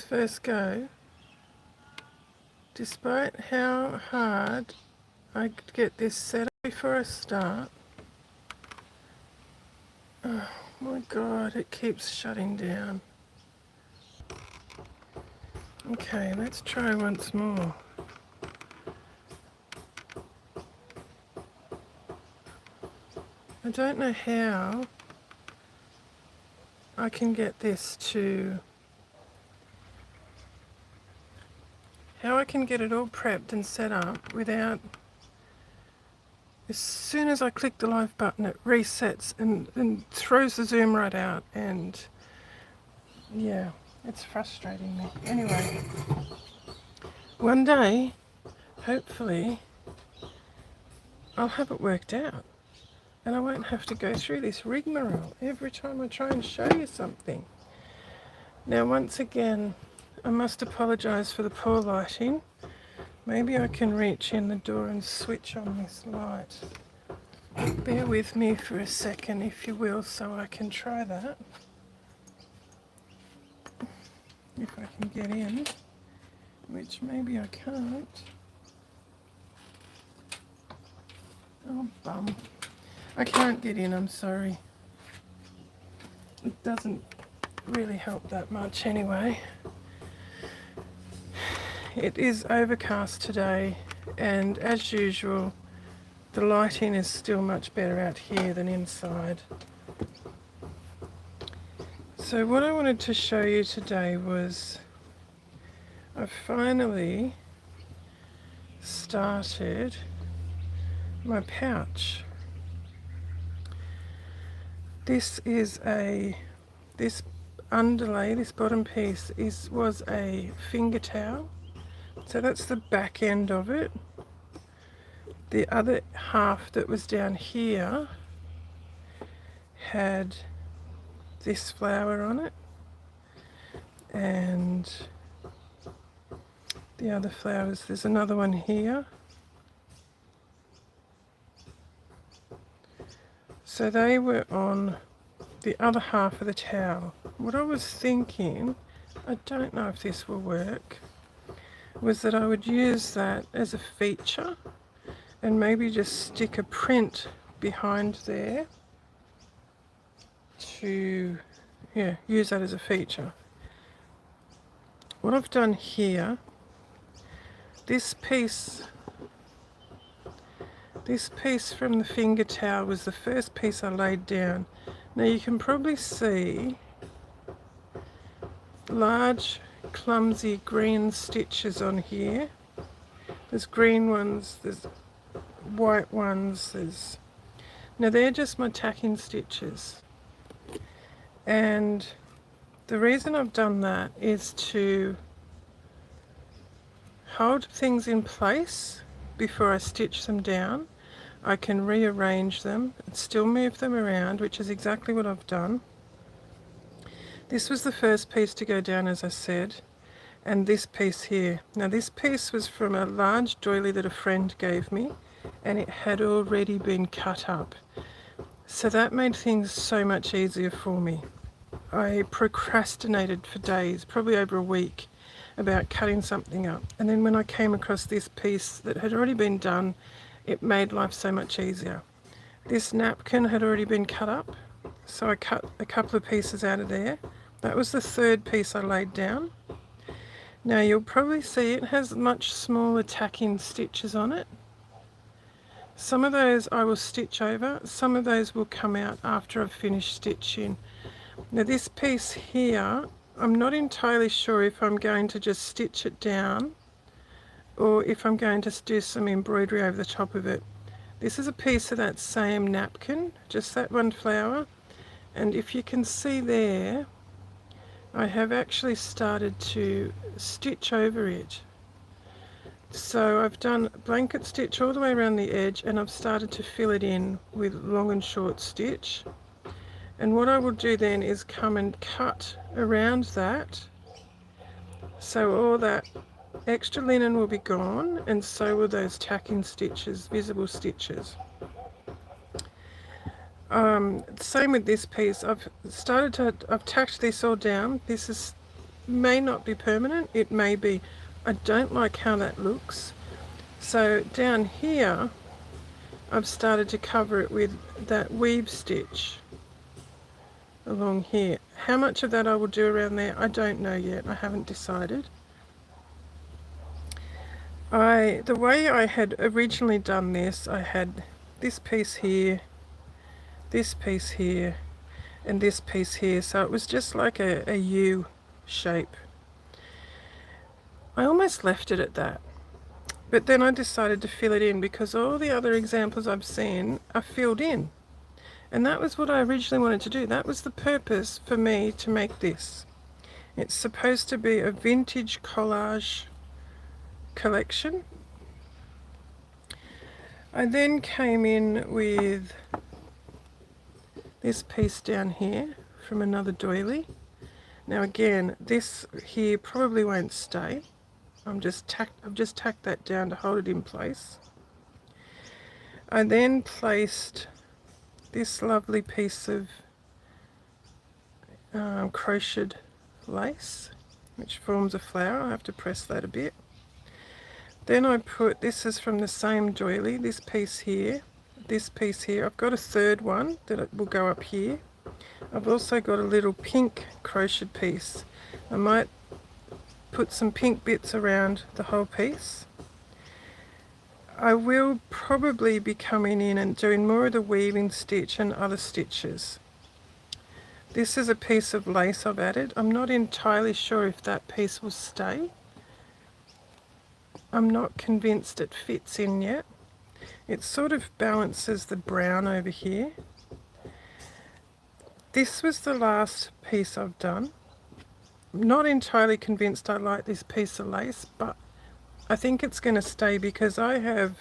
first go, despite how hard I get this set up before I start. Oh my god, it keeps shutting down. Okay, let's try once more. I don't know how I can get this to... how I can get it all prepped and set up without... as soon as I click the live button it resets and throws the zoom right out, and yeah, it's frustrating me. Anyway, one day, hopefully, I'll have it worked out and I won't have to go through this rigmarole every time I try and show you something. Now, once again, I must apologise for the poor lighting. Maybe I can reach in the door and switch on this light. Bear with me for a second, if you will, so I can try that. If I can get in, which maybe I can't. Oh, bum. I can't get in, I'm sorry. It doesn't really help that much anyway. It is overcast today, and as usual, the lighting is still much better out here than inside. So what I wanted to show you today was I finally started my pouch. This is this underlay, this bottom piece was a finger towel. So that's the back end of it. The other half that was down here had this flower on it, and the other flowers, there's another one here. So they were on the other half of the towel. What I was thinking, I don't know if this will work, was that I would use that as a feature and maybe just stick a print behind there to, yeah, use that as a feature. What I've done here, this piece from the finger towel was the first piece I laid down. Now you can probably see large clumsy green stitches on here. There's green ones, there's white ones, now they're just my tacking stitches, and the reason I've done that is to hold things in place before I stitch them down. I can rearrange them and still move them around, which is exactly what I've done. This was the first piece to go down, as I said, and this piece here. Now this piece was from a large doily that a friend gave me, and it had already been cut up. So that made things so much easier for me. I procrastinated for days, probably over a week, about cutting something up. And then when I came across this piece that had already been done, it made life so much easier. This napkin had already been cut up, so I cut a couple of pieces out of there. That was the third piece I laid down. Now you'll probably see it has much smaller tacking stitches on it. Some of those I will stitch over, some of those will come out after I've finished stitching. Now this piece here, I'm not entirely sure if I'm going to just stitch it down or if I'm going to do some embroidery over the top of it. This is a piece of that same napkin, just that one flower, and if you can see there, I have actually started to stitch over it. So I've done a blanket stitch all the way around the edge, and I've started to fill it in with long and short stitch. And what I will do then is come and cut around that, so all that extra linen will be gone, and so will those tacking stitches, visible stitches. Same with this piece. I've tacked this all down. This is may not be permanent, it may be. I don't like how that looks. So down here, I've started to cover it with that weave stitch along here. How much of that I will do around there, I don't know yet. I haven't decided. The way I had originally done this, I had this piece here, this piece here, and this piece here. So it was just like a U shape. I almost left it at that. But then I decided to fill it in because all the other examples I've seen are filled in. And that was what I originally wanted to do. That was the purpose for me to make this. It's supposed to be a vintage collage collection. I then came in with this piece down here from another doily. Now again, this here probably won't stay. I've just tacked that down to hold it in place. I then placed this lovely piece of crocheted lace, which forms a flower. I have to press that a bit. Then I put, this is from the same doily, this piece here, this piece here. I've got a third one that will go up here. I've also got a little pink crocheted piece. I might put some pink bits around the whole piece. I will probably be coming in and doing more of the weaving stitch and other stitches. This is a piece of lace I've added. I'm not entirely sure if that piece will stay. I'm not convinced it fits in yet. It sort of balances the brown over here. This was the last piece I've done. I'm not entirely convinced I like this piece of lace, but I think it's going to stay because I have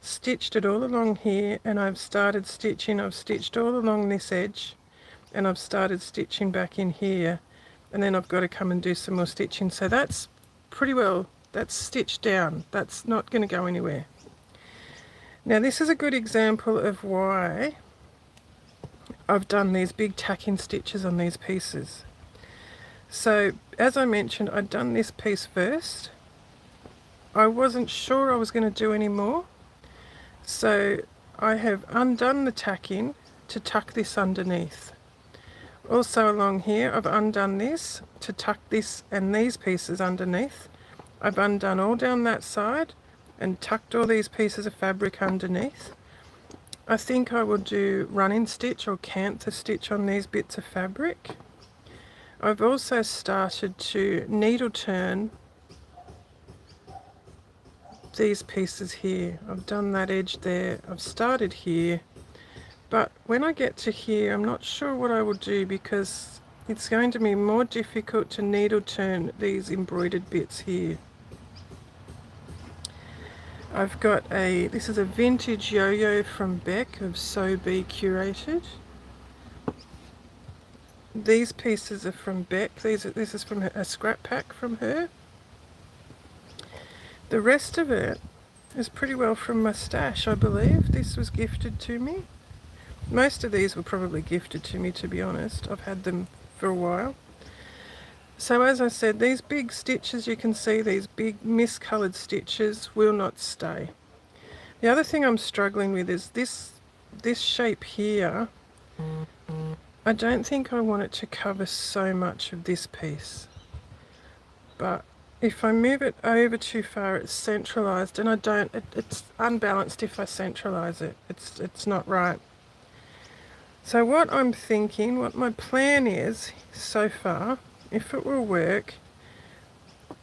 stitched it all along here and I've started stitching. I've stitched all along this edge and I've started stitching back in here, and then I've got to come and do some more stitching. So that's pretty well, that's stitched down. That's not going to go anywhere. Now this is a good example of why I've done these big tacking stitches on these pieces. So as I mentioned, I'd done this piece first. I wasn't sure I was going to do any more, so I have undone the tacking to tuck this underneath. Also along here I've undone this to tuck this and these pieces underneath. I've undone all down that side and tucked all these pieces of fabric underneath. I think I will do running stitch or Kantha stitch on these bits of fabric. I've also started to needle turn these pieces here. I've done that edge there. I've started here, but when I get to here I'm not sure what I will do because it's going to be more difficult to needle turn these embroidered bits here. I've got this is a vintage yo-yo from Beck of So Be Curated. These pieces are from Beck. This is from a scrap pack from her. The rest of it is pretty well from my stash, I believe. This was gifted to me. Most of these were probably gifted to me, to be honest. I've had them for a while. So as I said, these big stitches, you can see these big miscoloured stitches will not stay. The other thing I'm struggling with is this shape here. I don't think I want it to cover so much of this piece. But if I move it over too far, it's centralised, and it's unbalanced if I centralise it. It's not right. So what I'm thinking, what my plan is so far, if it will work,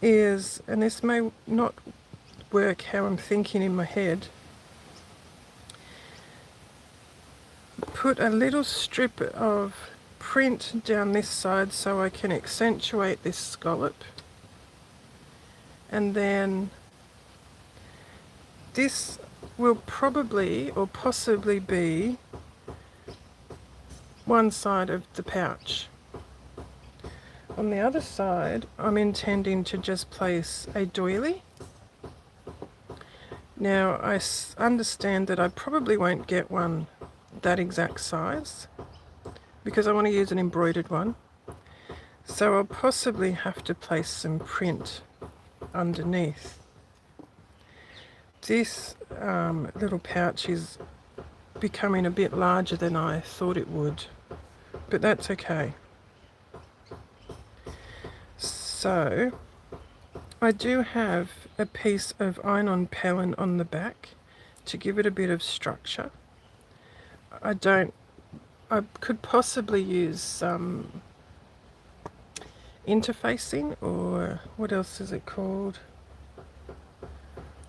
is, and this may not work how I'm thinking in my head, put a little strip of print down this side so I can accentuate this scallop. And then this will probably or possibly be one side of the pouch. On the other side, I'm intending to just place a doily. Now I understand that I probably won't get one that exact size because I want to use an embroidered one. So I'll possibly have to place some print underneath. This little pouch is becoming a bit larger than I thought it would, but that's okay. So I do have a piece of iron-on pellin on the back to give it a bit of structure. I could possibly use some interfacing, or what else is it called?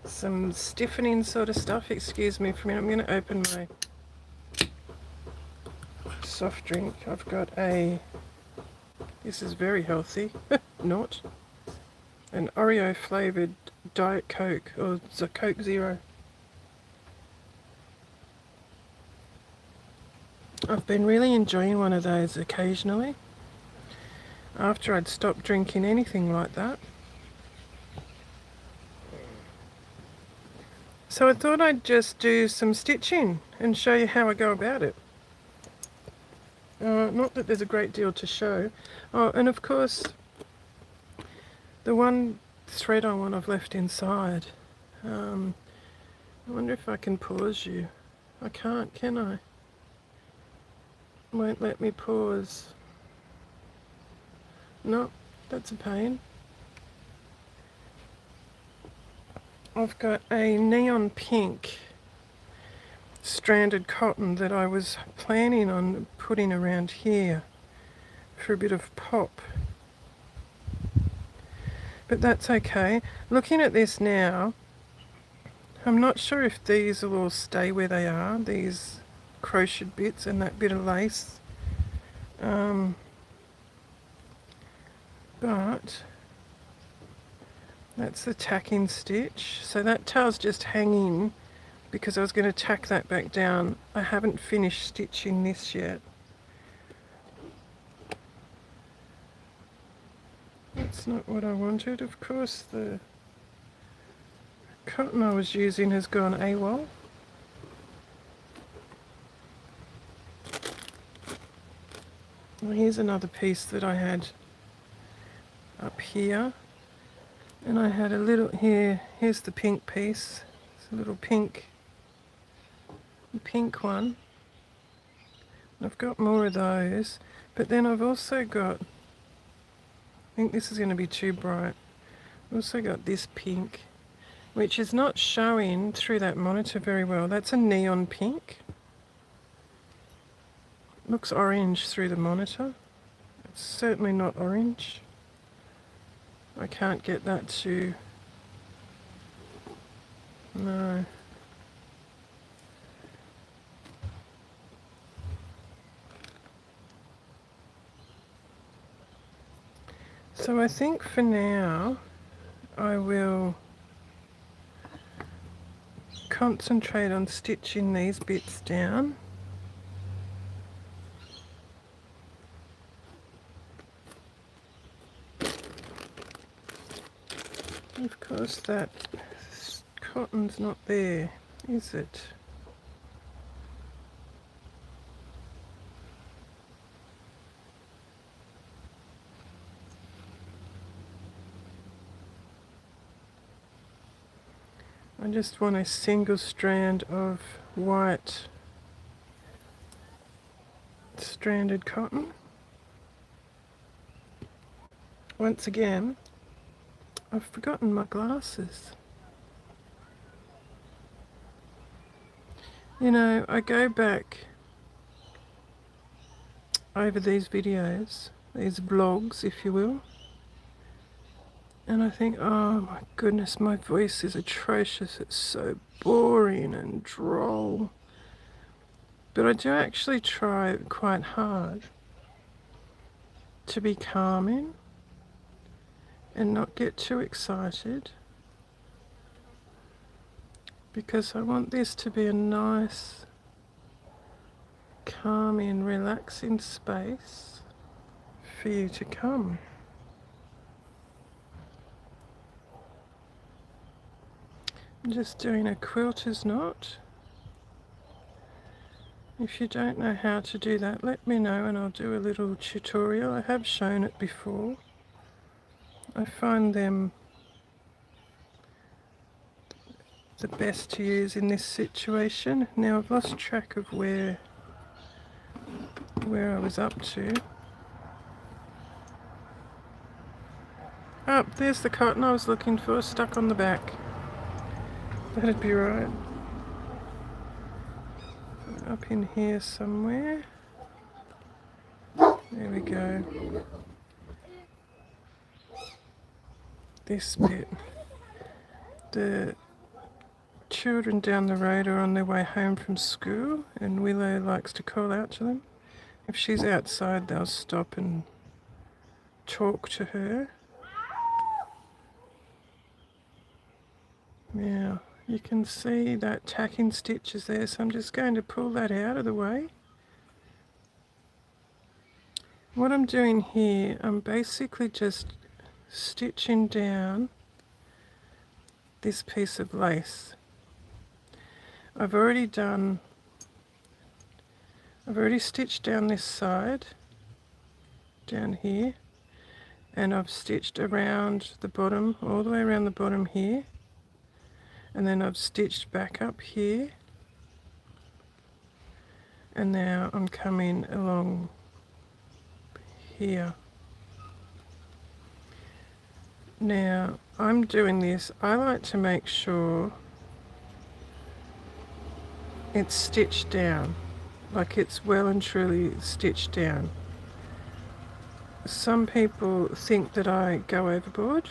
Some stiffening sort of stuff. Excuse me for a minute. I'm going to open my soft drink. I've got this is very healthy, not, an Oreo flavoured Diet Coke, or Coke Zero. I've been really enjoying one of those occasionally, after I'd stopped drinking anything like that. So I thought I'd just do some stitching and show you how I go about it. Not that there's a great deal to show. Oh, and of course, the one thread I want I've left inside. I wonder if I can pause you. I can't, can I? Won't let me pause. No, that's a pain. I've got a neon pink stranded cotton that I was planning on putting around here for a bit of pop. But that's okay. Looking at this now, I'm not sure if these will all stay where they are, these crocheted bits and that bit of lace. But that's the tacking stitch. So that tail's just hanging because I was going to tack that back down. I haven't finished stitching this yet. That's not what I wanted. Of course, the cotton I was using has gone AWOL. Well, here's another piece that I had up here. And I had a little here's the pink piece. It's a little pink one. I've got more of those, but then I've also got, I think this is going to be too bright. I've also got this pink, which is not showing through that monitor very well. That's a neon pink. Looks orange through the monitor. It's certainly not orange. I can't get that to, no. So I think for now I will concentrate on stitching these bits down. Of course that cotton's not there, is it? I just want a single strand of white stranded cotton. Once again, I've forgotten my glasses. You know, I go back over these videos, these vlogs, if you will, and I think, oh my goodness, my voice is atrocious. It's so boring and droll. But I do actually try quite hard to be calming and not get too excited, because I want this to be a nice, calming, relaxing space for you to come. I'm just doing a quilter's knot. If you don't know how to do that, let me know and I'll do a little tutorial. I have shown it before. I find them the best to use in this situation. Now I've lost track of where I was up to. Oh, there's the cotton I was looking for, stuck on the back. That'd be right. Up in here somewhere. There we go. This bit. The children down the road are on their way home from school and Willow likes to call out to them. If she's outside, they'll stop and talk to her. Now, you can see that tacking stitch is there, so I'm just going to pull that out of the way. What I'm doing here, I'm basically just stitching down this piece of lace. I've already stitched down this side, down here, and I've stitched around the bottom, all the way around the bottom here, and then I've stitched back up here, and now I'm coming along here. Now I'm doing this, I like to make sure it's stitched down, like it's well and truly stitched down. Some people think that I go overboard,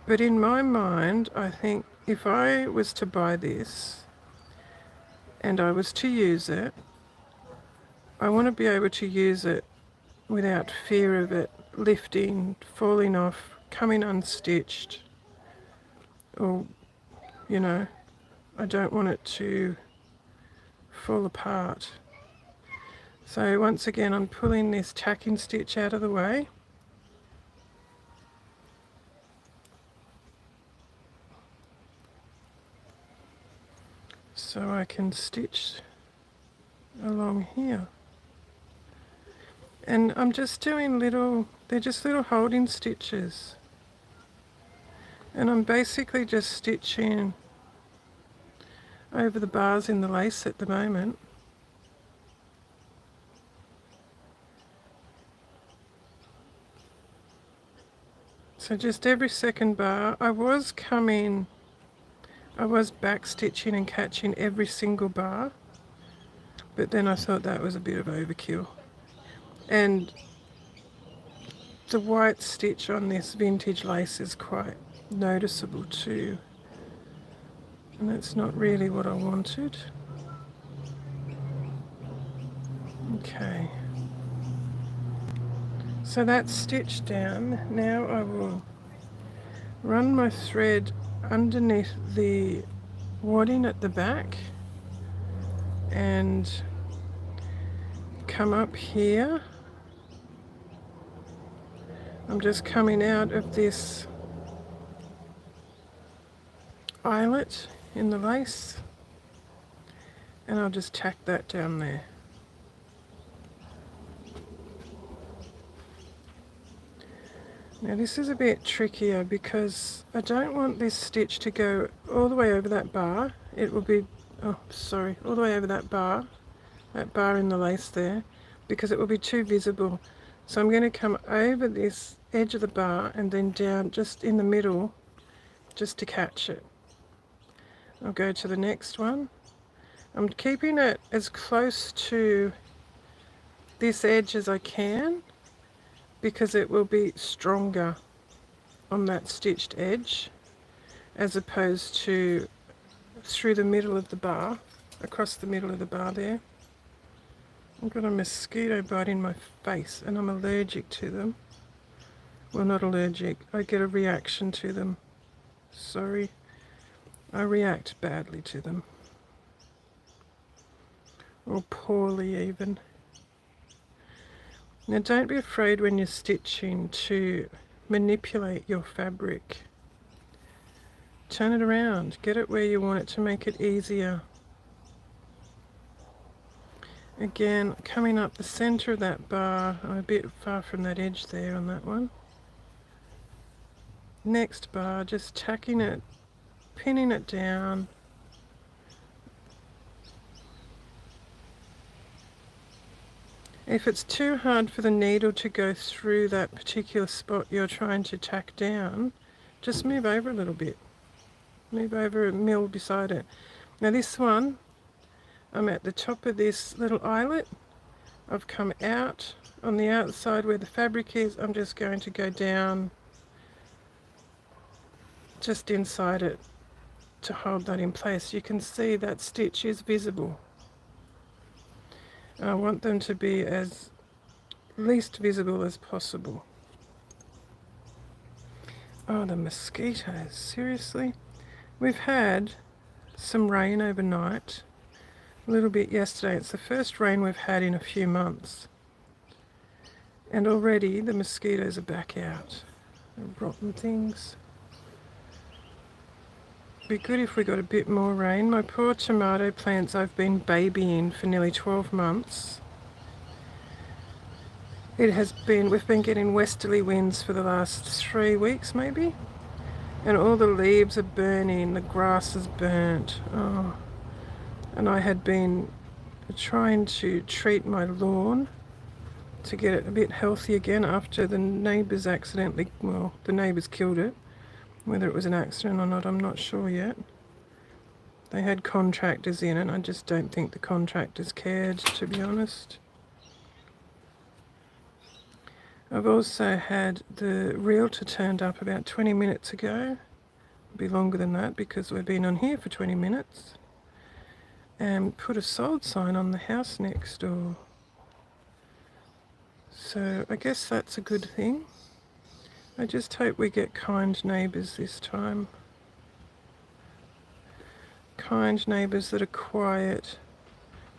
but in my mind I think if I was to buy this and I was to use it, I want to be able to use it without fear of it lifting, falling off, coming unstitched, or, you know, I don't want it to fall apart. So once again, I'm pulling this tacking stitch out of the way. So I can stitch along here. And I'm just doing they're just little holding stitches. And I'm basically just stitching over the bars in the lace at the moment. So just every second bar, I was back stitching and catching every single bar, but then I thought that was a bit of overkill. And the white stitch on this vintage lace is quite noticeable too, and that's not really what I wanted. Okay, so that's stitched down. Now I will run my thread underneath the wadding at the back and come up here. I'm just coming out of this eyelet in the lace and I'll just tack that down there. Now this is a bit trickier because I don't want this stitch to go all the way over that bar. It will be, all the way over that bar in the lace there, because it will be too visible. So I'm going to come over this edge of the bar and then down just in the middle just to catch it. I'll go to the next one. I'm keeping it as close to this edge as I can because it will be stronger on that stitched edge as opposed to through the middle of the bar, across the middle of the bar there. I've got a mosquito bite in my face and I'm allergic to them. Well, not allergic, I get a reaction to them. Sorry, I react badly to them. Or poorly even. Now don't be afraid when you're stitching to manipulate your fabric. Turn it around, get it where you want it to make it easier. Again, coming up the center of that bar. I'm a bit far from that edge there on that one. Next bar, just tacking it, pinning it down. If it's too hard for the needle to go through that particular spot you're trying to tack down, just move over a little bit. Move over a mill beside it. Now this one, I'm at the top of this little eyelet. I've come out on the outside where the fabric is. I'm just going to go down just inside it to hold that in place. You can see that stitch is visible. I want them to be as least visible as possible. Oh, the mosquitoes, seriously? We've had some rain overnight, a little bit yesterday. It's the first rain we've had in a few months. And already the mosquitoes are back out. They're rotten things. Be good if we got a bit more rain. My poor tomato plants I've been babying for nearly 12 months. We've been getting westerly winds for the last 3 weeks maybe. And all the leaves are burning, the grass is burnt. Oh. And I had been trying to treat my lawn to get it a bit healthy again after the neighbours accidentally, well, the neighbours killed it. Whether it was an accident or not, I'm not sure yet. They had contractors in and I just don't think the contractors cared, to be honest. I've also had the realtor turned up about 20 minutes ago. It'll be longer than that because we've been on here for 20 minutes. And put a sold sign on the house next door. So I guess that's a good thing. I just hope we get kind neighbours this time. Kind neighbours that are quiet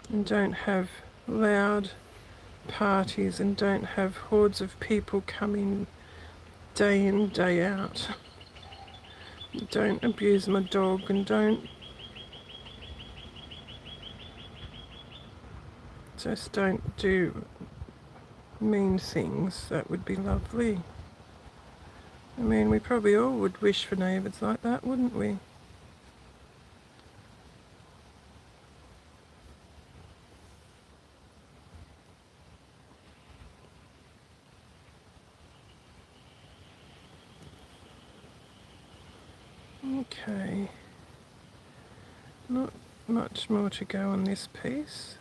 and don't have loud parties and don't have hordes of people coming day in, day out. Don't abuse my dog and just don't do mean things. That would be lovely. I mean, we probably all would wish for neighbours like that, wouldn't we? Okay. Not much more to go on this piece.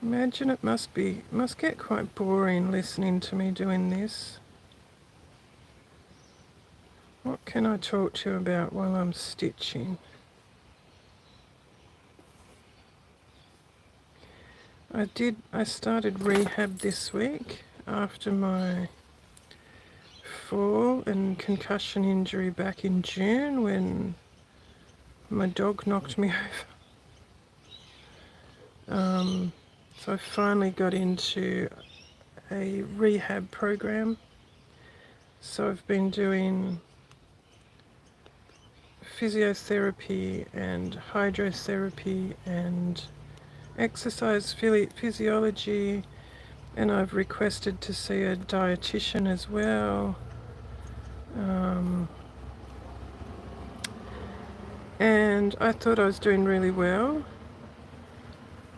Imagine it must get quite boring listening to me doing this. What can I talk to you about while I'm stitching? I started rehab this week after my fall and concussion injury back in June when my dog knocked me over. So I finally got into a rehab program. So I've been doing physiotherapy and hydrotherapy and exercise physiology, and I've requested to see a dietitian as well. And I thought I was doing really well,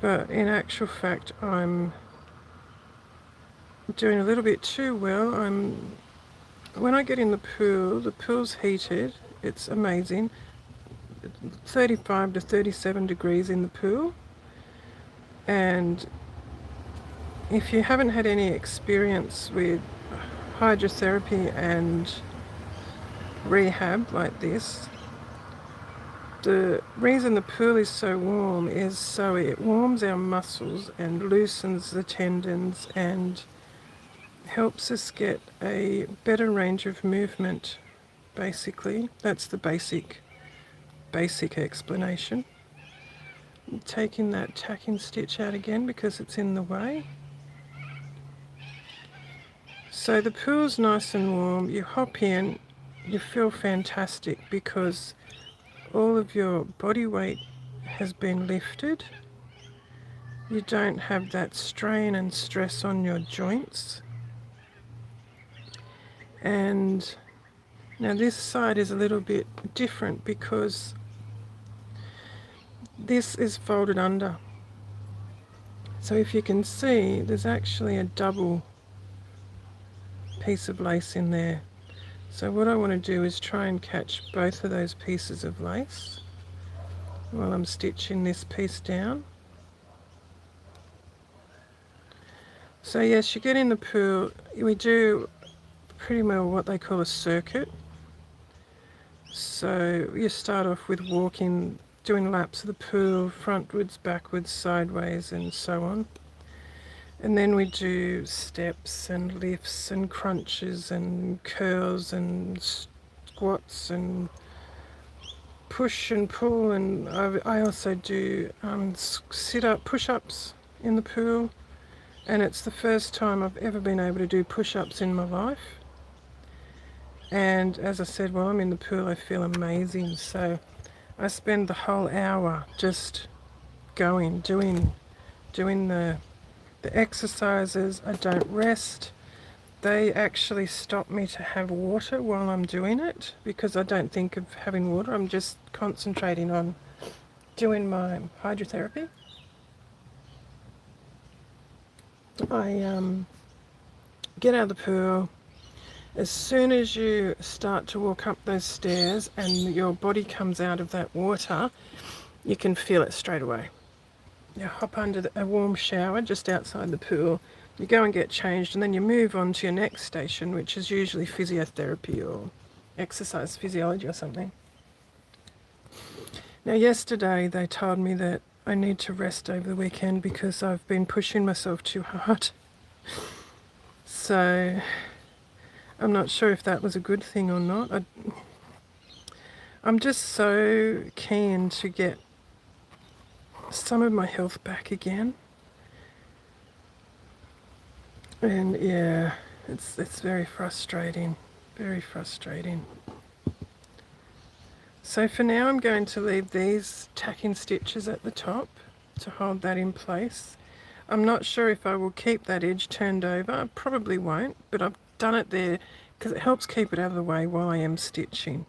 but in actual fact I'm doing a little bit too well. When I get in the pool's heated. It's amazing. 35 to 37 degrees in the pool. And if you haven't had any experience with hydrotherapy and rehab like this, the reason the pool is so warm is so it warms our muscles and loosens the tendons and helps us get a better range of movement, basically. That's the basic explanation. I'm taking that tacking stitch out again because it's in the way. So the pool's nice and warm. You hop in, you feel fantastic because all of your body weight has been lifted. You don't have that strain and stress on your joints. And now this side is a little bit different because this is folded under. So if you can see, there's actually a double piece of lace in there. So what I want to do is try and catch both of those pieces of lace while I'm stitching this piece down. So yes, you get in the pool, we do pretty well what they call a circuit. So you start off with walking, doing laps of the pool, frontwards, backwards, sideways, and so on. And then we do steps and lifts and crunches and curls and squats and push and pull. And I also do sit-up push-ups in the pool. And it's the first time I've ever been able to do push-ups in my life. And as I said, while I'm in the pool, I feel amazing. So I spend the whole hour just going, doing the exercises. I don't rest. They actually stop me to have water while I'm doing it because I don't think of having water. I'm just concentrating on doing my hydrotherapy. I get out of the pool. As soon as you start to walk up those stairs and your body comes out of that water, you can feel it straight away. You hop under a warm shower just outside the pool, you go and get changed, and then you move on to your next station, which is usually physiotherapy or exercise physiology or something. Now yesterday they told me that I need to rest over the weekend because I've been pushing myself too hard. So I'm not sure if that was a good thing or not. I'm just so keen to get some of my health back again. And yeah, it's very frustrating, very frustrating. So for now I'm going to leave these tacking stitches at the top to hold that in place. I'm not sure if I will keep that edge turned over. I probably won't, but I've done it there because it helps keep it out of the way while I am stitching.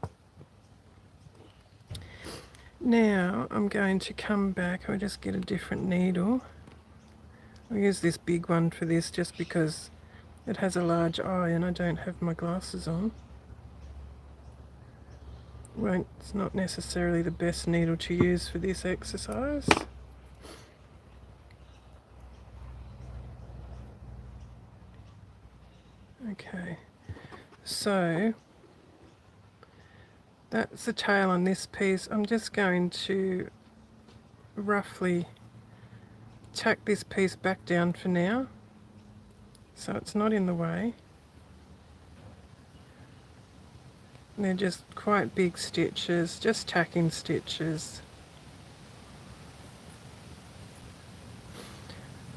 Now I'm going to come back. I'll just get a different needle. I'll use this big one for this just because it has a large eye and I don't have my glasses on. Well, it's not necessarily the best needle to use for this exercise. Okay, so that's the tail on this piece. I'm just going to roughly tack this piece back down for now so it's not in the way. And they're just quite big stitches, just tacking stitches.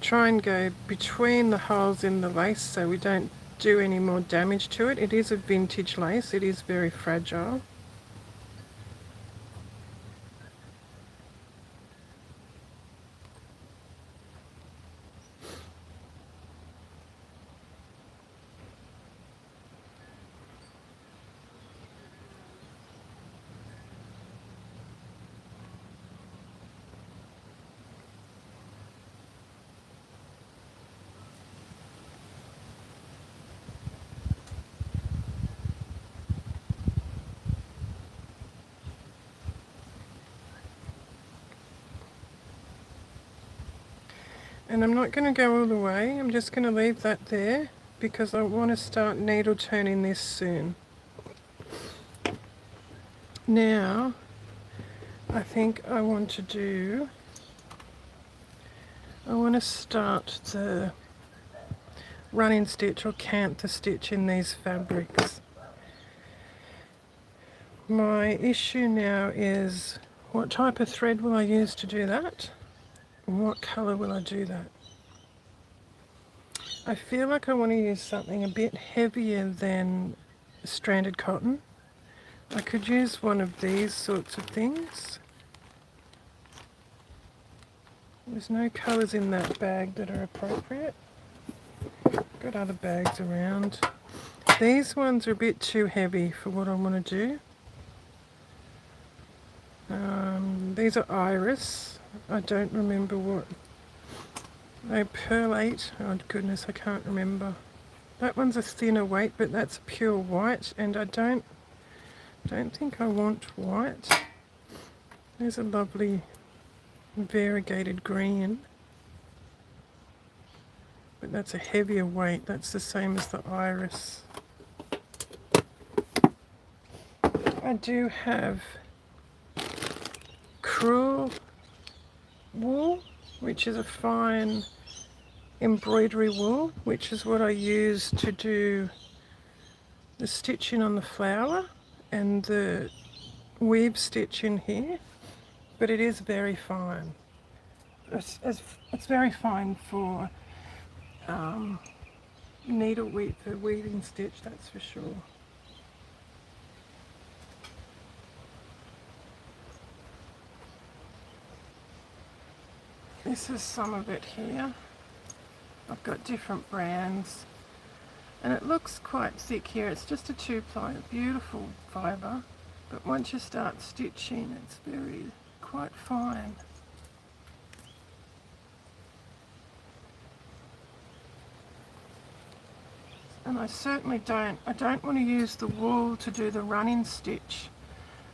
Try and go between the holes in the lace so we don't do any more damage to it. It is a vintage lace, it is very fragile. And I'm not going to go all the way, I'm just going to leave that there because I want to start needle turning this soon. Now, I think I want to start the running stitch or Kantha stitch in these fabrics. My issue now is what type of thread will I use to do that? And what colour will I do that? I feel like I want to use something a bit heavier than stranded cotton. I could use one of these sorts of things. There's no colours in that bag that are appropriate. Got other bags around. These ones are a bit too heavy for what I want to do. These are iris. I don't remember what. They perlate. Oh goodness, I can't remember. That one's a thinner weight, but that's pure white, and I don't think I want white. There's a lovely variegated green, but that's a heavier weight. That's the same as the iris. I do have crewel wool, which is a fine embroidery wool, which is what I use to do the stitching on the flower and the weave stitch in here, but it is very fine. It's very fine for needle weave, for weaving stitch, that's for sure. This is some of it here. I've got different brands, and it looks quite thick here. It's just a 2-ply, beautiful fibre, but once you start stitching, it's quite fine. And I certainly don't want to use the wool to do the running stitch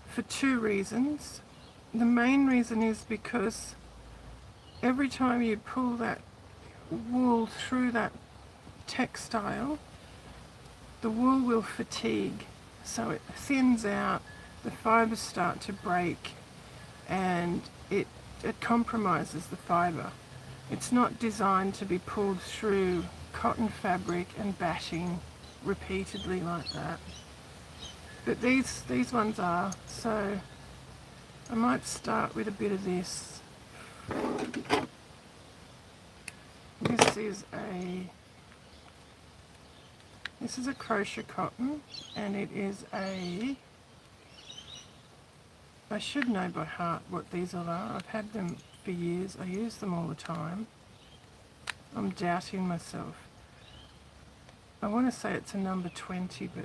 for 2 reasons. The main reason is because every time you pull that wool through that textile, the wool will fatigue, so it thins out, the fibres start to break, and it compromises the fibre. It's not designed to be pulled through cotton fabric and batting repeatedly like that. But these ones are, so I might start with a bit of this. This is a crochet cotton, and it is I should know by heart what these all are. I've had them for years. I use them all the time. I'm doubting myself. I want to say it's a number 20, but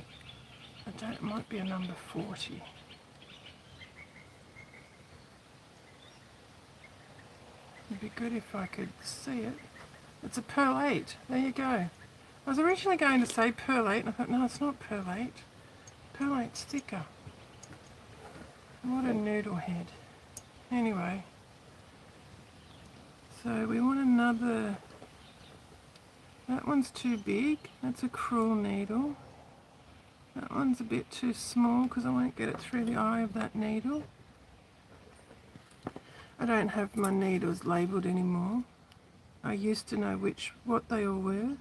it might be a number 40. It'd be good if I could see it. It's a pearl 8. There you go. I was originally going to say pearl 8, and I thought, no, it's not pearl 8. Pearl 8's thicker. What a noodle head. Anyway, so we want another. That one's too big. That's a crewel needle. That one's a bit too small because I won't get it through the eye of that needle. I don't have my needles labelled anymore. I used to know what they all were,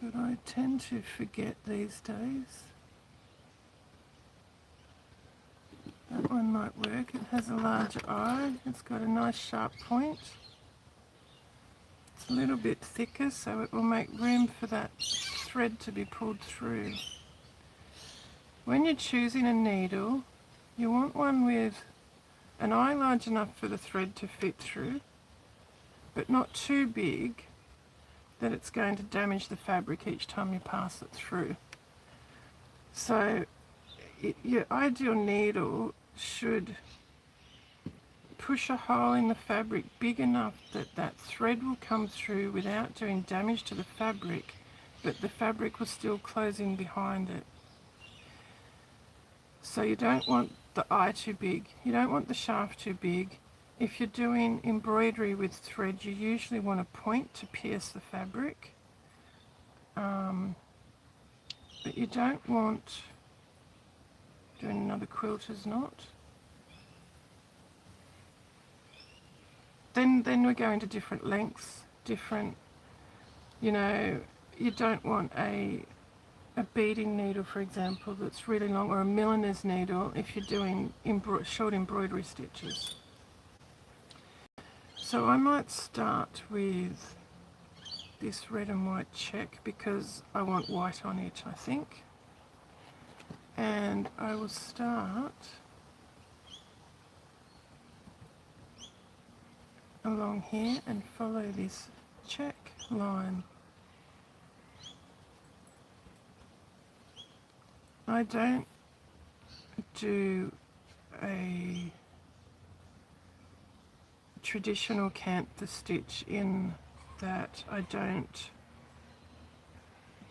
but I tend to forget these days. That one might work. It has a larger eye. It's got a nice sharp point. It's a little bit thicker, so it will make room for that thread to be pulled through. When you're choosing a needle, you want one with an eye large enough for the thread to fit through, but not too big that it's going to damage the fabric each time you pass it through. So your ideal needle should push a hole in the fabric big enough that that thread will come through without doing damage to the fabric, but the fabric will still close in behind it. So you don't want the eye too big, you don't want the shaft too big. If you're doing embroidery with thread, you usually want a point to pierce the fabric, but you don't want doing another quilter's knot. Then we're going to different lengths, different, you don't want a beading needle, for example, that's really long, or a milliner's needle if you're doing short embroidery stitches. So I might start with this red and white check because I want white on it, I think. And I will start along here and follow this check line. I don't do a traditional Kantha stitch in that I don't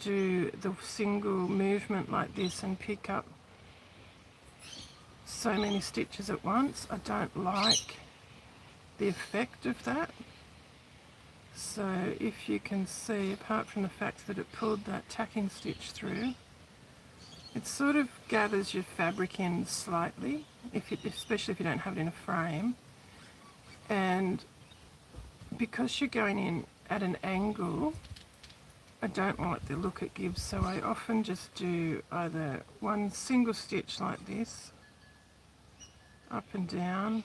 do the single movement like this and pick up so many stitches at once. I don't like the effect of that. So if you can see, apart from the fact that it pulled that tacking stitch through, it sort of gathers your fabric in slightly, especially if you don't have it in a frame. And because you're going in at an angle, I don't like the look it gives, so I often just do either one single stitch like this, up and down.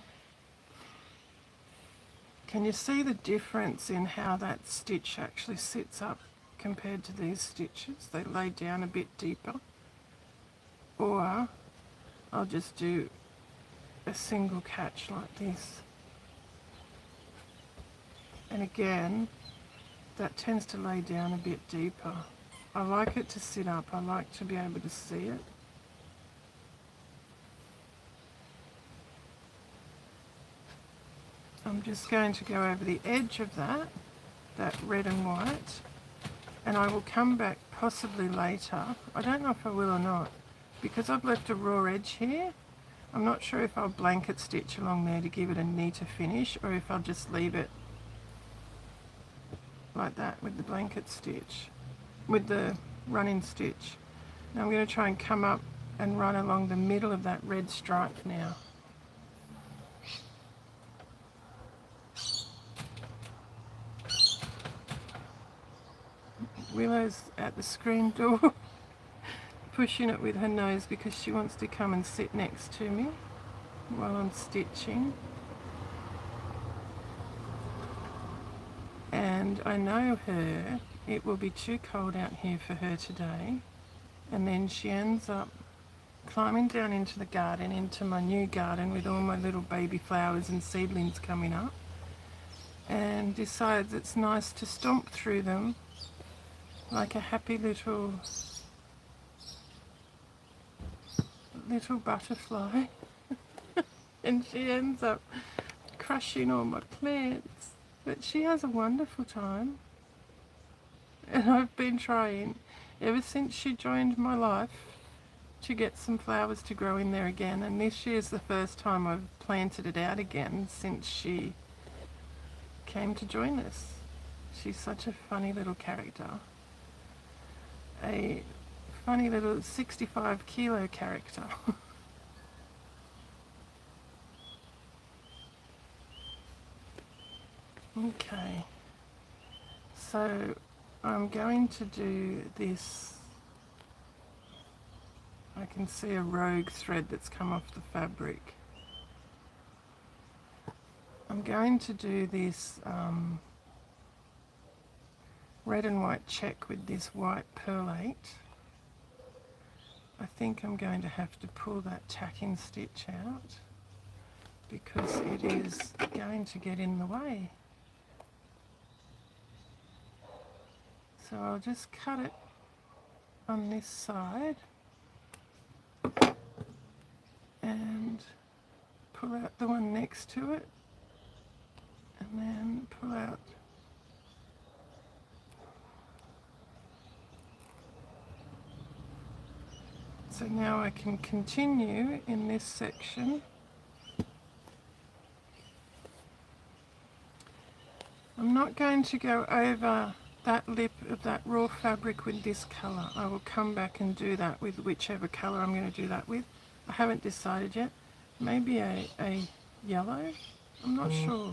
Can you see the difference in how that stitch actually sits up compared to these stitches? They lay down a bit deeper. Or I'll just do a single catch like this. And again, that tends to lay down a bit deeper. I like it to sit up. I like to be able to see it. I'm just going to go over the edge of that red and white, and I will come back possibly later. I don't know if I will or not, because I've left a raw edge here. I'm not sure if I'll blanket stitch along there to give it a neater finish, or if I'll just leave it like that with the blanket stitch, with the run-in stitch. Now I'm going to try and come up and run along the middle of that red stripe now. Willow's at the screen door pushing it with her nose because she wants to come and sit next to me while I'm stitching. And I know her, it will be too cold out here for her today, and then she ends up climbing down into the garden, into my new garden with all my little baby flowers and seedlings coming up, and decides it's nice to stomp through them like a happy little butterfly. And she ends up crushing all my plants. But she has a wonderful time. And I've been trying ever since she joined my life to get some flowers to grow in there again. And this year's the first time I've planted it out again since she came to join us. She's such a funny little character. A funny little 65 kilo character. Okay, so I'm going to do this. I can see a rogue thread that's come off the fabric. I'm going to do this red and white check with this white perlate. I think I'm going to have to pull that tacking stitch out because it is going to get in the way. So I'll just cut it on this side and pull out the one next to it, and then pull out so now I can continue in this section. I'm not going to go over that lip of that raw fabric with this colour. I will come back and do that with whichever colour I'm going to do that with. I haven't decided yet. Maybe a yellow? I'm not sure.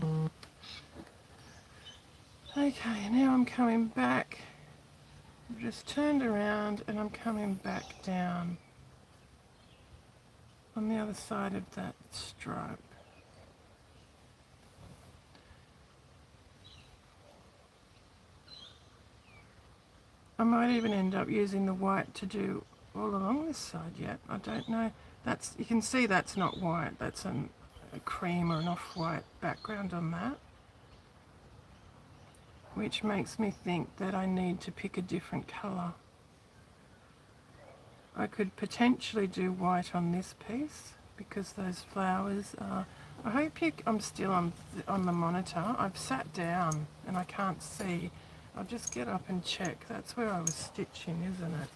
Okay, now I'm coming back. I've just turned around and I'm coming back down on the other side of that stripe. might even end up using the white to do all along this side yet. I don't know. That's, you can see that's not white. That's a cream or an off-white background on that, which makes me think that I need to pick a different colour. I could potentially do white on this piece because those flowers are... I hope I'm still on the monitor. I've sat down and I can't see. I'll just get up and check. That's where I was stitching, isn't it?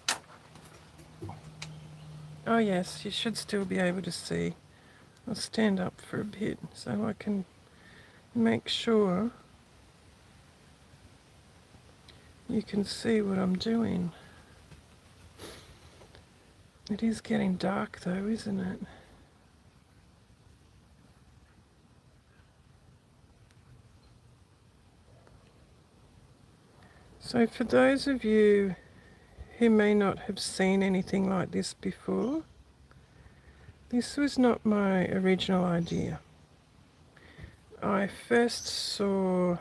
Oh yes, you should still be able to see. I'll stand up for a bit so I can make sure you can see what I'm doing. It is getting dark though, isn't it? So for those of you who may not have seen anything like this before, this was not my original idea. I first saw,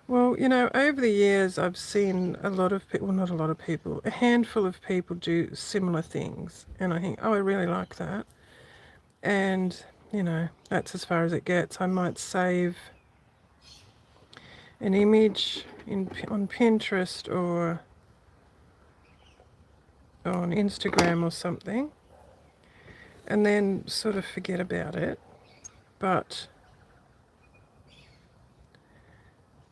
well, you know, over the years I've seen a lot of people, well, not a lot of people, a handful of people do similar things, and I think, oh, I really like that. And, you know, that's as far as it gets. I might save an image on Pinterest or on Instagram or something, and then sort of forget about it. But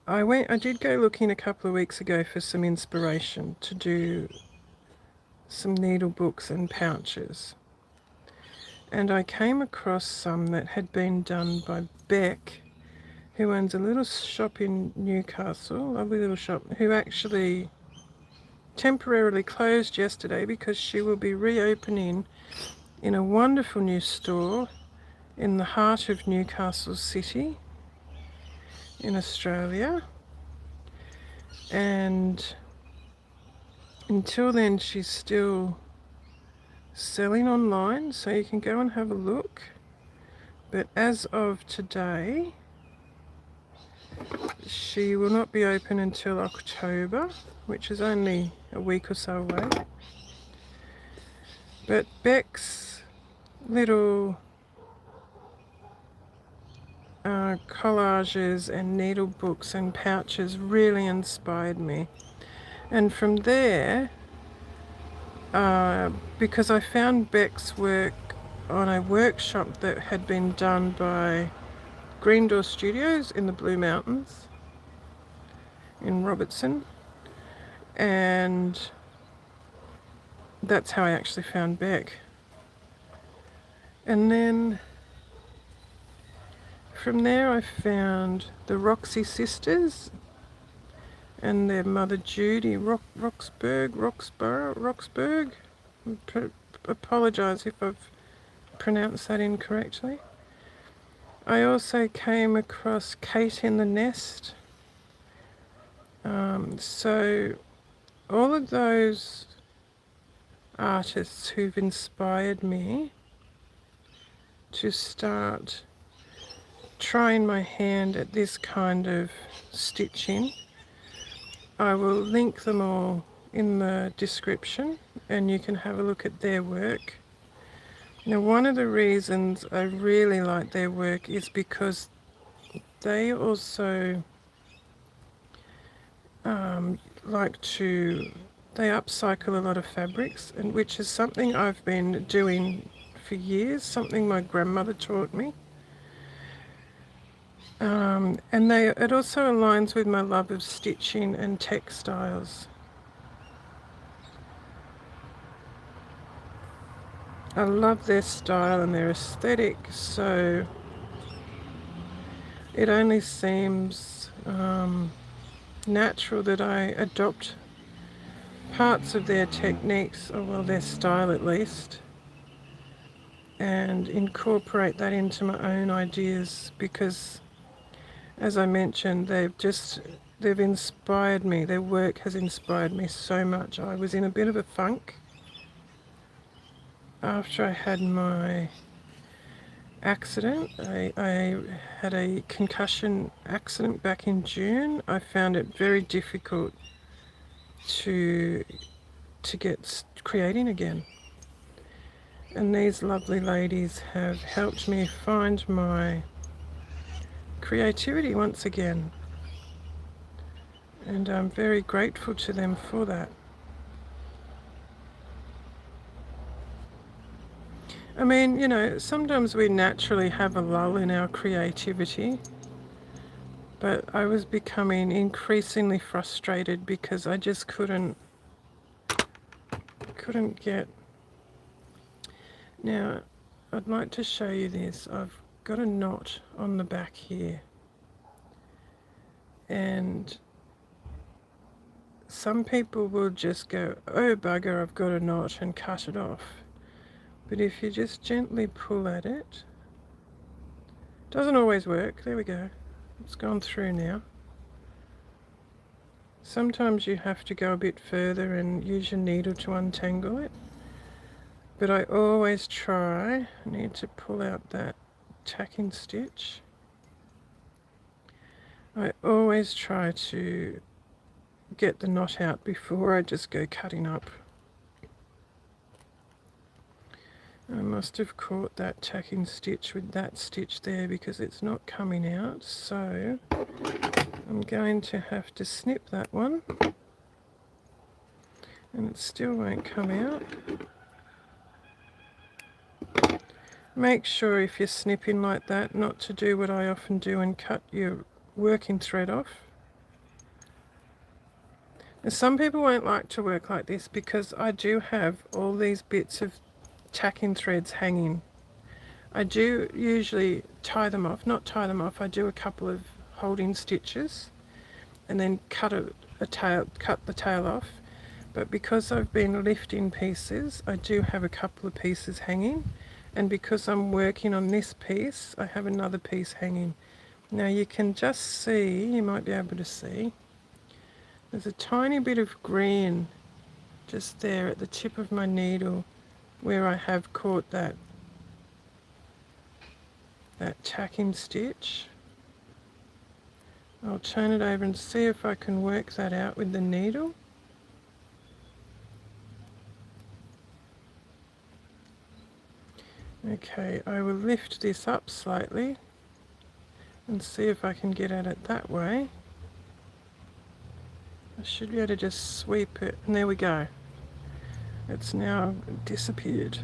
I did go looking a couple of weeks ago for some inspiration to do some needle books and pouches, and I came across some that had been done by Beck, who owns a little shop in Newcastle, lovely little shop, who actually temporarily closed yesterday because she will be reopening in a wonderful new store in the heart of Newcastle City in Australia. And until then she's still selling online, so you can go and have a look. But as of today, she will not be open until October, which is only a week or so away. But Beck's little collages and needle books and pouches really inspired me. And from there, because I found Beck's work on a workshop that had been done by Green Door Studios in the Blue Mountains in Robertson, and that's how I actually found Beck. And then from there I found the Roxy sisters and their mother Judy Roxburgh. Apologise if I've pronounced that incorrectly. I also came across Kate in the Nest. So all of those artists who've inspired me to start trying my hand at this kind of stitching, I will link them all in the description and you can have a look at their work. Now, one of the reasons I really like their work is because they also they upcycle a lot of fabrics, and which is something I've been doing for years, something my grandmother taught me. And it also aligns with my love of stitching and textiles. I love their style and their aesthetic, so it only seems natural that I adopt parts of their techniques, or well, their style at least, and incorporate that into my own ideas, because as I mentioned, they've inspired me. Their work has inspired me so much. I was in a bit of a funk after I had my accident. I had a concussion accident back in June. I found it very difficult to get creating again. And these lovely ladies have helped me find my creativity once again. And I'm very grateful to them for that. I mean, you know, sometimes we naturally have a lull in our creativity, but I was becoming increasingly frustrated because I just couldn't get. Now, I'd like to show you this. I've got a knot on the back here, and some people will just go, oh bugger, I've got a knot, and cut it off. But if you just gently pull at it, doesn't always work. There we go. It's gone through now. Sometimes you have to go a bit further and use your needle to untangle it. But I always try, I need to pull out that tacking stitch. I always try to get the knot out before I just go cutting up. I must have caught that tacking stitch with that stitch there because it's not coming out, so I'm going to have to snip that one, and it still won't come out. Make sure if you're snipping like that not to do what I often do and cut your working thread off. And some people won't like to work like this because I do have all these bits of tacking threads hanging. I do usually tie them off, not tie them off, I do a couple of holding stitches and then cut the tail off. But because I've been lifting pieces, I do have a couple of pieces hanging, and because I'm working on this piece, I have another piece hanging. Now you can just see, you might be able to see, there's a tiny bit of green just there at the tip of my needle where I have caught that tacking stitch. I'll turn it over and see if I can work that out with the needle. Okay, I will lift this up slightly and see if I can get at it that way. I should be able to just sweep it, and there we go. It's now disappeared.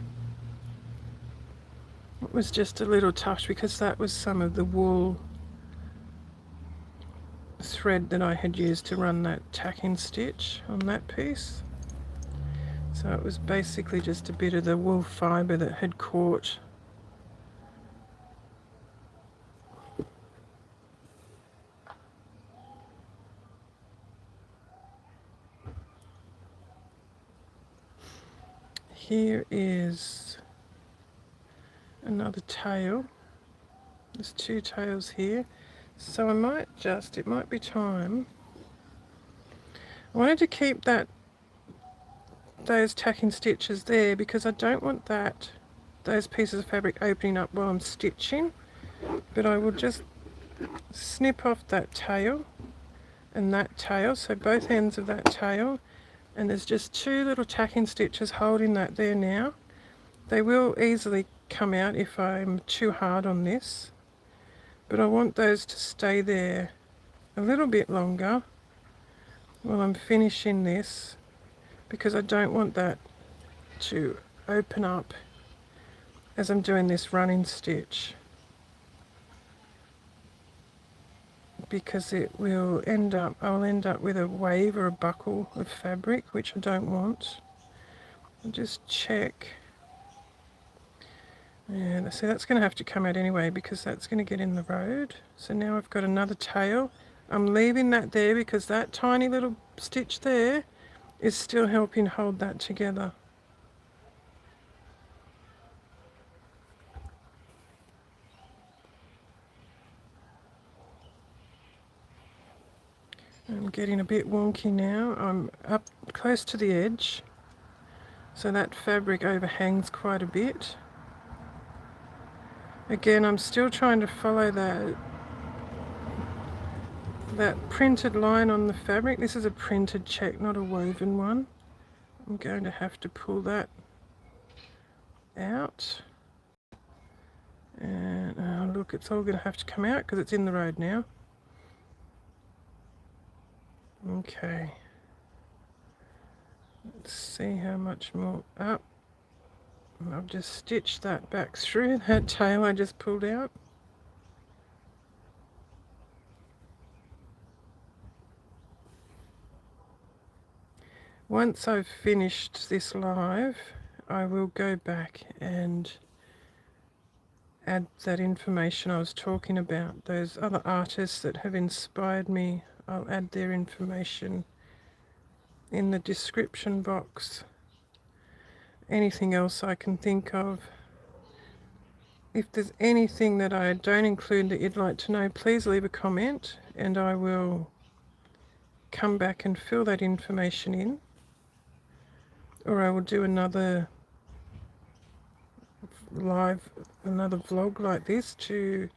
It was just a little touch because that was some of the wool thread that I had used to run that tacking stitch on that piece. So it was basically just a bit of the wool fibre that had caught. Here is another tail. There's two tails here. So I might just, it might be time. I wanted to keep those tacking stitches there because I don't want those pieces of fabric opening up while I'm stitching. But I will just snip off that tail and that tail, so both ends of that tail. And there's just two little tacking stitches holding that there now. They will easily come out if I'm too hard on this, but I want those to stay there a little bit longer while I'm finishing this because I don't want that to open up as I'm doing this running stitch, because it will I'll end up with a wave or a buckle of fabric, which I don't want. I'll just check. Yeah, see, that's going to have to come out anyway because that's going to get in the road. So now I've got another tail. I'm leaving that there because that tiny little stitch there is still helping hold that together. I'm getting a bit wonky now. I'm up close to the edge, so that fabric overhangs quite a bit. Again, I'm still trying to follow that printed line on the fabric. This is a printed check, not a woven one. I'm going to have to pull that out. And look, it's all going to have to come out because it's in the road now. Okay. Let's see how much more up. I've just stitched that back through that tail I just pulled out. Once I've finished this live, I will go back and add that information I was talking about. Those other artists that have inspired me, I'll add their information in the description box. Anything else I can think of. If there's anything that I don't include that you'd like to know, please leave a comment and I will come back and fill that information in. Or I will do another vlog like this to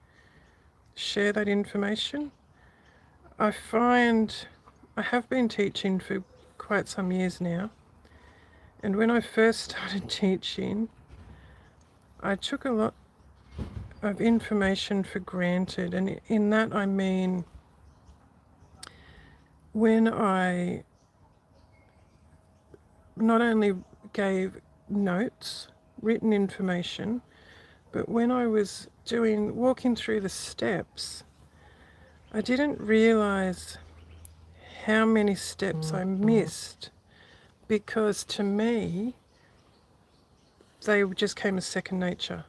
share that information. I find I have been teaching for quite some years now, and when I first started teaching, I took a lot of information for granted, and in that I mean when I not only gave notes, written information, but when I was walking through the steps, I didn't realize how many steps I missed, because to me they just came as second nature.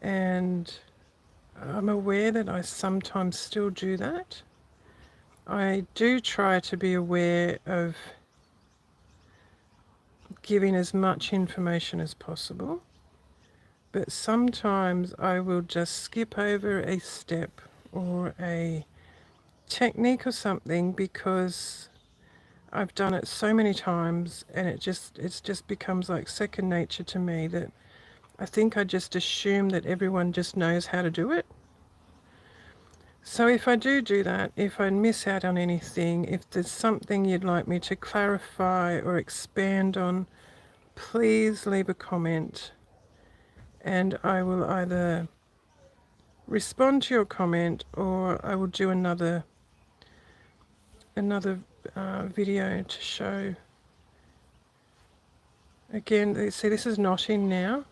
And I'm aware that I sometimes still do that. I do try to be aware of giving as much information as possible, but sometimes I will just skip over a step or a technique or something because I've done it so many times, and it just becomes like second nature to me, that I think I just assume that everyone just knows how to do it. So if I do that, if I miss out on anything, if there's something you'd like me to clarify or expand on, please leave a comment and I will either respond to your comment or I will do another video to show. Again, see, this is knotting now,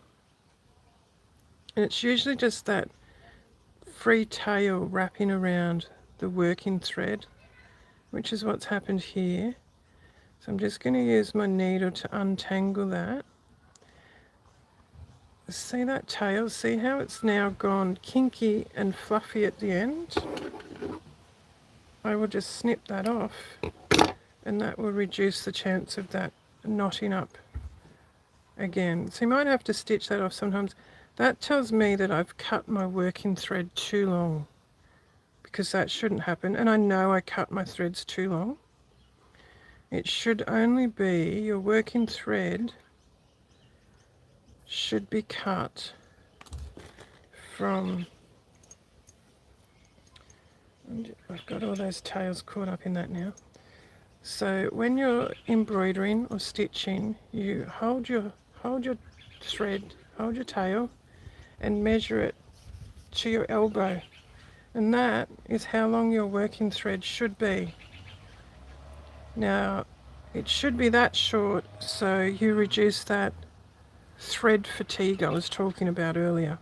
and it's usually just that free tail wrapping around the working thread, which is what's happened here. So I'm just going to use my needle to untangle that. See that tail? See how it's now gone kinky and fluffy at the end? I will just snip that off, and that will reduce the chance of that knotting up again. So you might have to stitch that off sometimes. That tells me that I've cut my working thread too long, because that shouldn't happen, and I know I cut my threads too long. It should only be, your working thread should be cut from, I've got all those tails caught up in that now. So when you're embroidering or stitching, you hold your thread, hold your tail and measure it to your elbow, and that is how long your working thread should be. Now it should be that short, so you reduce that thread fatigue I was talking about earlier,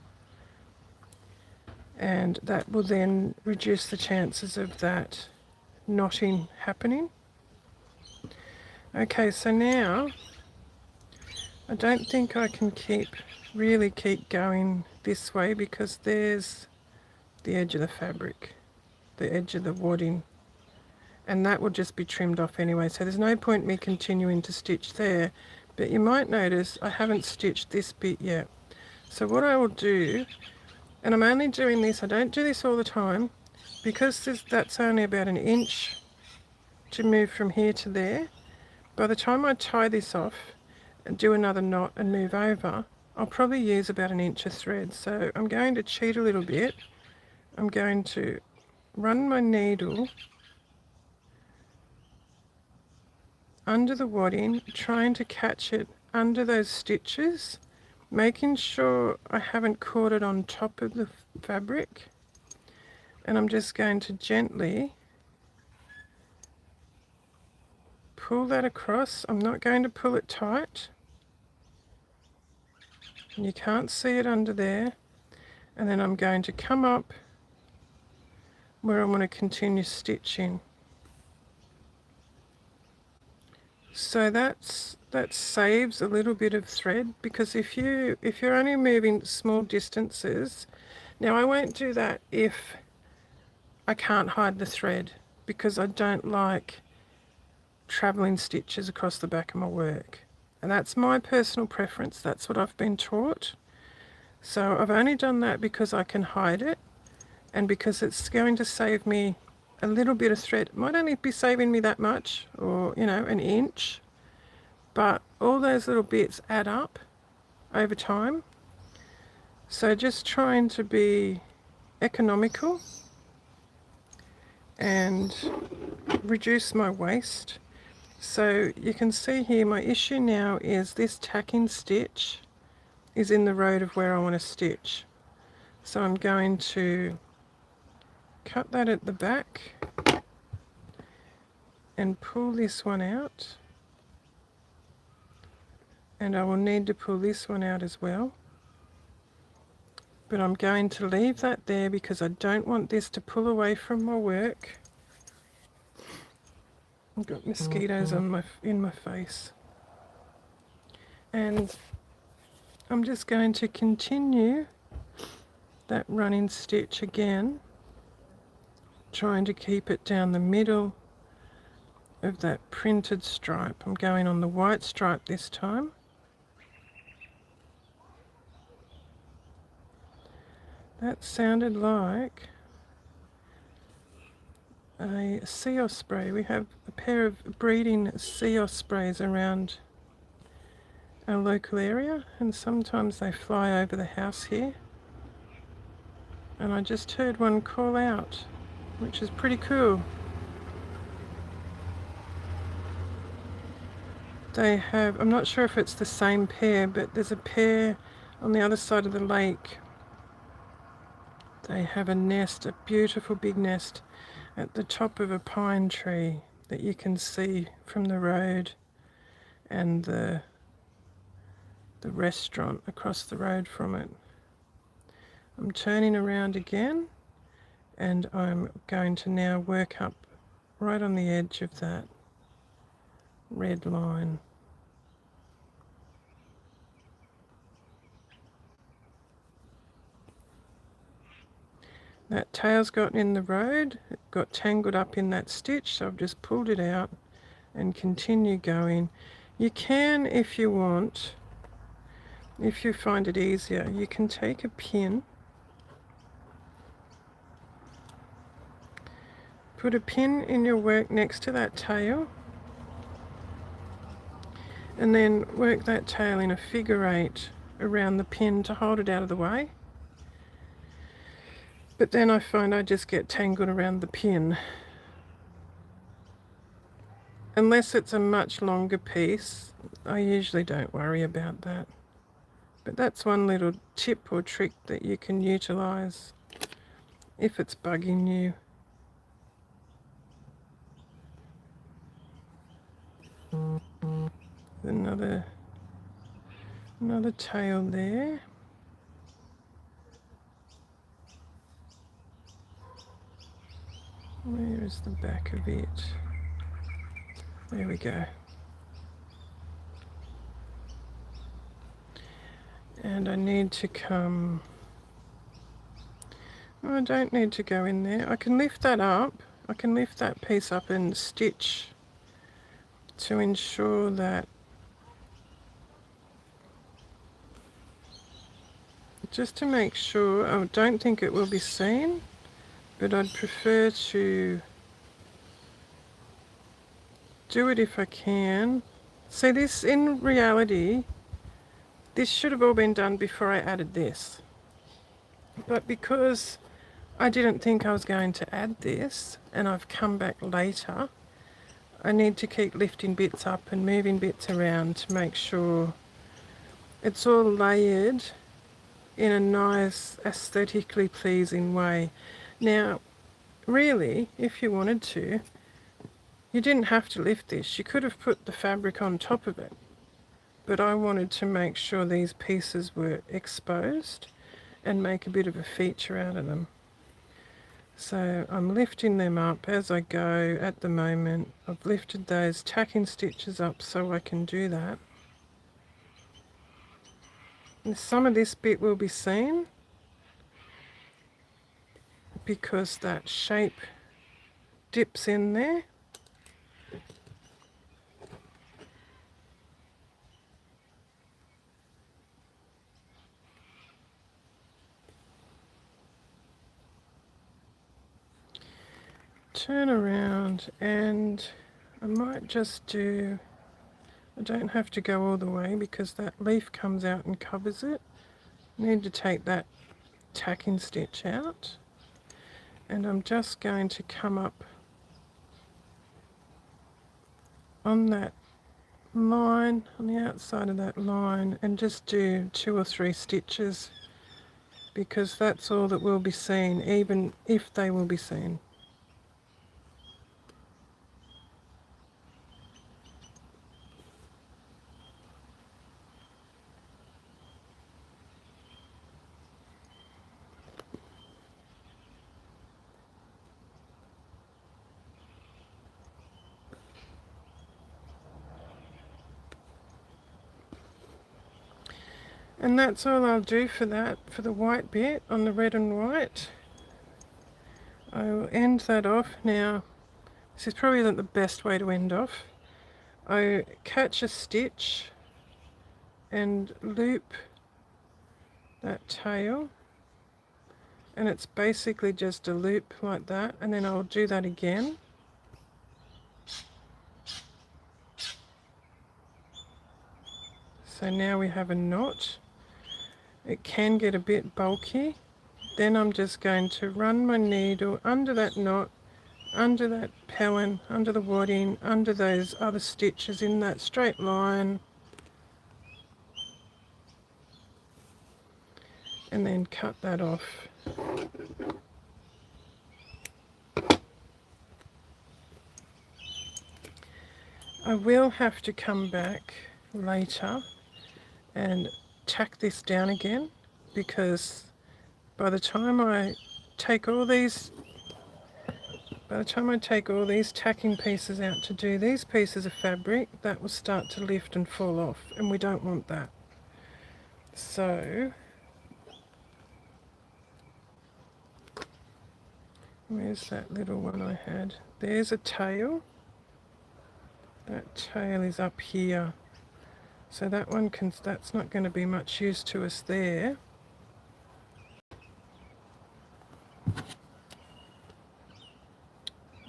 and that will then reduce the chances of that knotting happening. Okay, so now I don't think I can really keep going this way, because there's the edge of the fabric, the edge of the wadding, and that will just be trimmed off anyway, so there's no point me continuing to stitch there. But you might notice I haven't stitched this bit yet. So what I will do, and I'm only doing this, I don't do this all the time, because that's only about an inch to move from here to there. By the time I tie this off and do another knot and move over, I'll probably use about an inch of thread. So I'm going to cheat a little bit. I'm going to run my needle under the wadding, trying to catch it under those stitches, making sure I haven't caught it on top of the fabric. And I'm just going to gently pull that across. I'm not going to pull it tight. You can't see it under there. And then I'm going to come up where I want to continue stitching. So that saves a little bit of thread, because if you're only moving small distances, now I won't do that if I can't hide the thread, because I don't like travelling stitches across the back of my work. And that's my personal preference. That's what I've been taught. So I've only done that because I can hide it, and because it's going to save me a little bit of thread. It might only be saving me that much, or an inch, but all those little bits add up over time. So just trying to be economical and reduce my waste. So you can see here my issue now is this tacking stitch is in the road of where I want to stitch. So I'm going to cut that at the back and pull this one out, and I will need to pull this one out as well, but I'm going to leave that there because I don't want this to pull away from my work. I've got mosquitoes in my face, and I'm just going to continue that running stitch again, trying to keep it down the middle of that printed stripe. I'm going on the white stripe this time. That sounded like a sea osprey. We have a pair of breeding sea ospreys around our local area, and sometimes they fly over the house here. And I just heard one call out, which is pretty cool. They have, I'm not sure if it's the same pair, but there's a pair on the other side of the lake. They have a nest, a beautiful big nest, at the top of a pine tree that you can see from the road and the restaurant across the road from it. I'm turning around again, and I'm going to now work up right on the edge of that red line. That tail's gotten in the road, it got tangled up in that stitch, so I've just pulled it out and continue going. You can, if you want, if you find it easier, you can take a pin, put a pin in your work next to that tail, and then work that tail in a figure eight around the pin to hold it out of the way. But then I find I just get tangled around the pin. Unless it's a much longer piece, I usually don't worry about that. But that's one little tip or trick that you can utilize if it's bugging you. Another tail there. Where is the back of it? There we go. And I need to come... I don't need to go in there. I can lift that up. I can lift that piece up and stitch to ensure that... Just to make sure, I don't think it will be seen, but I'd prefer to do it if I can. See, this, in reality, this should have all been done before I added this. But because I didn't think I was going to add this, and I've come back later. I need to keep lifting bits up and moving bits around to make sure it's all layered in a nice aesthetically pleasing way. Now, really, if you wanted to, you didn't have to lift this. You could have put the fabric on top of it, but I wanted to make sure these pieces were exposed and make a bit of a feature out of them. So I'm lifting them up as I go at the moment. I've lifted those tacking stitches up so I can do that. And some of this bit will be seen because that shape dips in there. Turn around, and I might just do, I don't have to go all the way because that leaf comes out and covers it. I need to take that tacking stitch out, and I'm just going to come up on that line, on the outside of that line, and just do 2 or 3 stitches because that's all that will be seen, even if they will be seen. And that's all I'll do for that, for the white bit on the red and white. I will end that off now. This is probably not the best way to end off. I catch a stitch and loop that tail, and it's basically just a loop like that, and then I'll do that again. So now we have a knot. It can get a bit bulky. Then I'm just going to run my needle under that knot, under that pellin, under the wadding, under those other stitches in that straight line, and then cut that off. I will have to come back later and tack this down again, because by the time I take all these tacking pieces out to do these pieces of fabric, that will start to lift and fall off, and we don't want that. So where's that little one I had? There's a tail. That tail is up here. So that one can, that's not going to be much use to us there.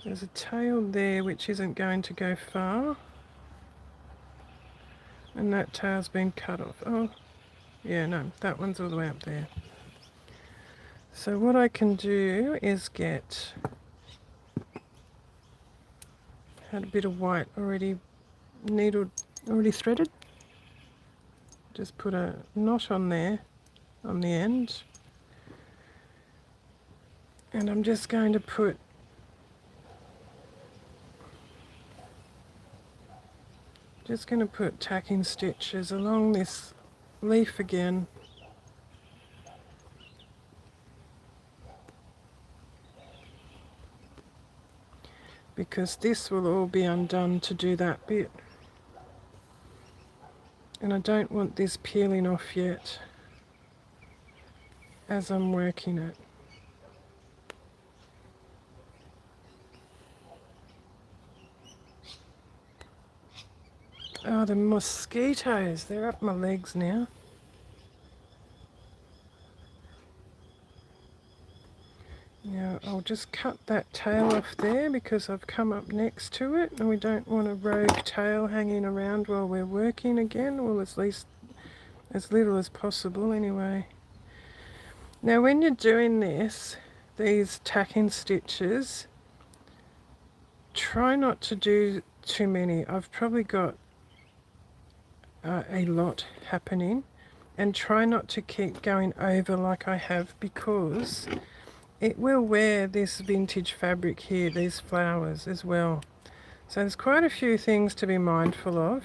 There's a tail there which isn't going to go far. And that tail's been cut off. Oh, yeah, no, that one's all the way up there. So what I can do is get, had a bit of white already already threaded. Just put a knot on there, on the end. And I'm just going to put tacking stitches along this leaf again. Because this will all be undone to do that bit. And I don't want this peeling off yet as I'm working it. Oh, the mosquitoes, they're up my legs now. Now I'll just cut that tail off there because I've come up next to it, and we don't want a rogue tail hanging around while we're working again, or at least as little as possible anyway. Now when you're doing this, these tacking stitches, try not to do too many. I've probably got a lot happening, and try not to keep going over like I have, because it will wear this vintage fabric here, these flowers as well. So there's quite a few things to be mindful of.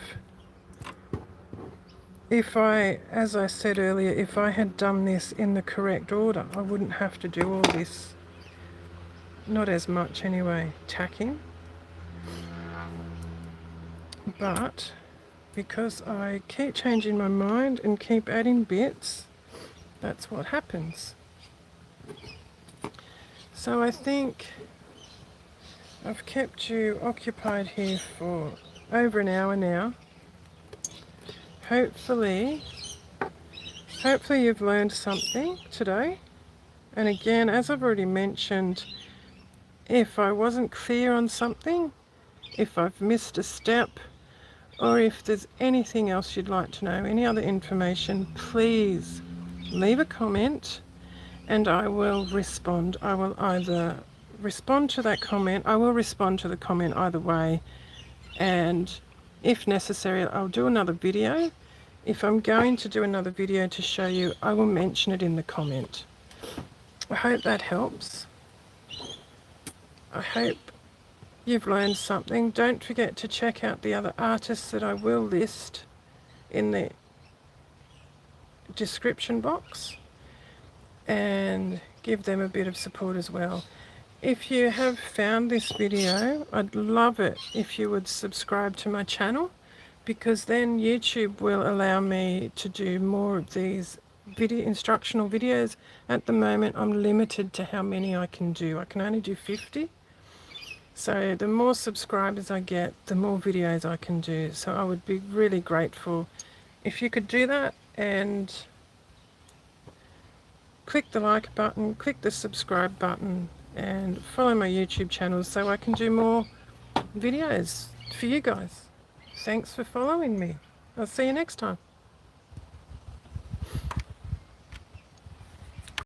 If I, as I said earlier, if I had done this in the correct order, I wouldn't have to do all this, not as much anyway, tacking. But because I keep changing my mind and keep adding bits, that's what happens. So I think I've kept you occupied here for over an hour now. Hopefully you've learned something today. And again, as I've already mentioned, if I wasn't clear on something, if I've missed a step, or if there's anything else you'd like to know, any other information, please leave a comment and I will respond. I will either respond to that comment, I will respond to the comment either way, and if necessary, I'll do another video. If I'm going to do another video to show you, I will mention it in the comment. I hope that helps. I hope you've learned something. Don't forget to check out the other artists that I will list in the description box and give them a bit of support as well. If you have found this video, I'd love it if you would subscribe to my channel, because then YouTube will allow me to do more of these instructional videos. At the moment, I'm limited to how many I can do. I can only do 50. So the more subscribers I get, the more videos I can do. So I would be really grateful if you could do that, and click the like button, click the subscribe button, and follow my YouTube channel so I can do more videos for you guys. Thanks for following me. I'll see you next time.